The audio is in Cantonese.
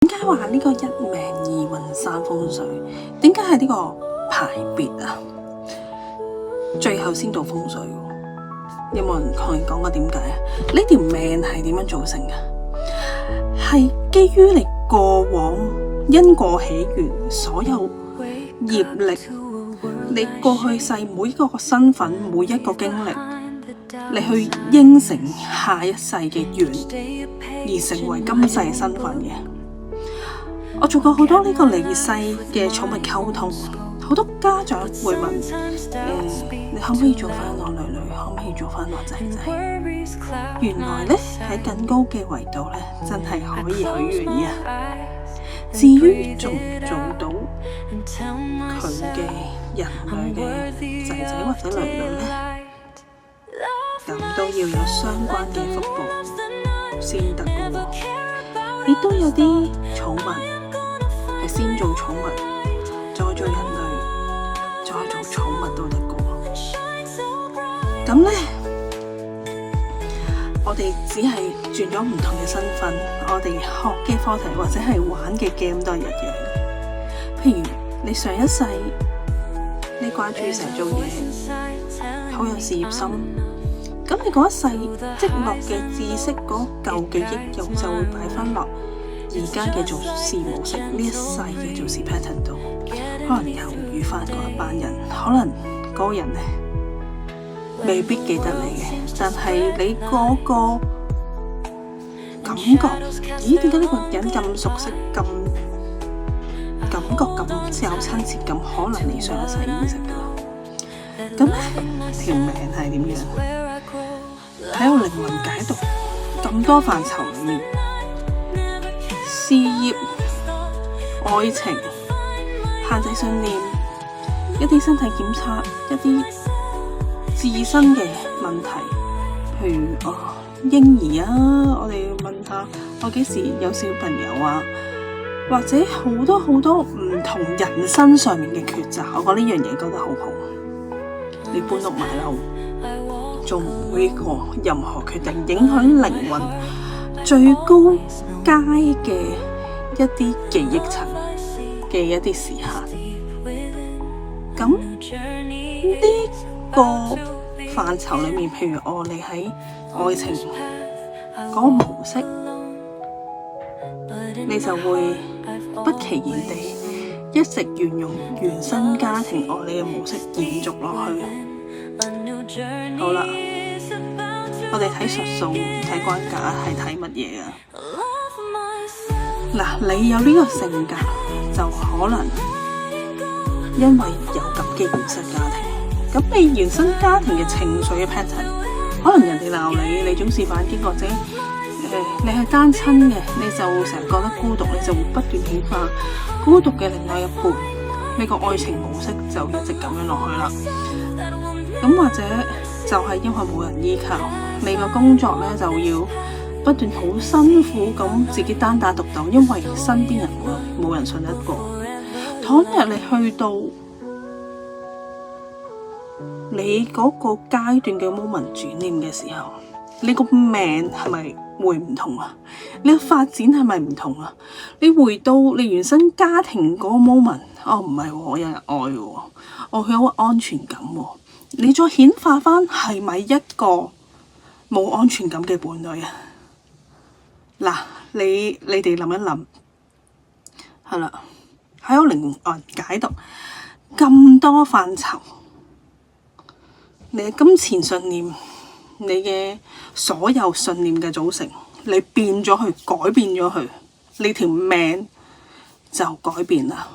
點解話呢個一命二運三風水？點解係呢個排別啊？最後先到風水，有冇人同你講過點解啊？呢條命係點樣造成嘅？係基於你過往因果起源，所有業力，你過去世每一個身份，每一個經歷，你去應承下一世嘅緣，而成為今世身份嘅。我做過好多呢個離世嘅寵物溝通，好多家長會問，你可唔可以做翻我女女？可唔可以做翻我仔仔？原來呢，喺更高嘅維度呢，真係可以許願嘅。至於做唔做到佢嘅人類嘅仔仔或者女女呢，咁都要有相關嘅福報先得嘅喎。亦都有啲寵物係先做寵物，再做人類，再做寵物都得嘅喎。咁呢，我哋只係轉咗唔同嘅身份，我哋學嘅課題或者係玩嘅 game 都係一樣嘅。譬如你上一世你掛住成日做嘢，好有事業心，咁你嗰一世積落嘅知識嗰舊嘅益友就會擺翻落而家嘅做事模式，呢一世嘅做事 pattern 度，可能又遇翻嗰一班人，可能嗰個人呢未必記得你嘅，但係你嗰個感覺，咦？點解呢個人咁熟悉，咁感覺咁有親切感？可能你上一世認識㗎。咁呢條命係點樣？喺我靈魂解讀咁多範疇裏面，事業、愛情、限制信念、一啲身體檢測、一啲自身嘅問題，譬如嬰兒啊，我哋問下我幾時有小朋友啊，或者好多好多唔同人生上面嘅抉擇，我覺得呢樣嘢覺得好好。你搬屋買樓，做每個任何決定影響靈魂最高階嘅一啲記憶層嘅一啲時限，咁呢個範疇裏面，譬如你喺愛情嗰個模式，你就會不期然地一直沿用原生家庭愛你嘅模式延續落去。好啦，我哋睇術數睇關格係睇乜嘢啊？嗱，你有呢個性格就可能因為有咁嘅原生家庭，咁你原生家庭嘅情緒嘅 pattern， 可能人哋鬧你，你總是反擊，或者你係單親嘅，你就成日覺得孤獨，你就會不斷顯化孤獨嘅另外一半，你個愛情模式就一直咁樣落去啦。咁或者就係因為冇人依靠，你個工作呢就要不斷好辛苦咁自己單打獨鬥，因為身邊人冇人信得過。倘若你去到你嗰個階段嘅 moment 轉念嘅時候，你個命係咪會唔同啊？你嘅發展係咪唔同啊？你回到你原生家庭嗰個 moment， 唔係，我有人愛喎，我有安全感喎。你再顯化翻係咪一個冇安全感嘅伴侶啊？嗱，你哋諗一諗，係啦，喺我靈魂解讀咁多範疇，你嘅金錢信念，你嘅所有信念嘅組成，你變咗佢，改變咗佢，你條命就改變啦。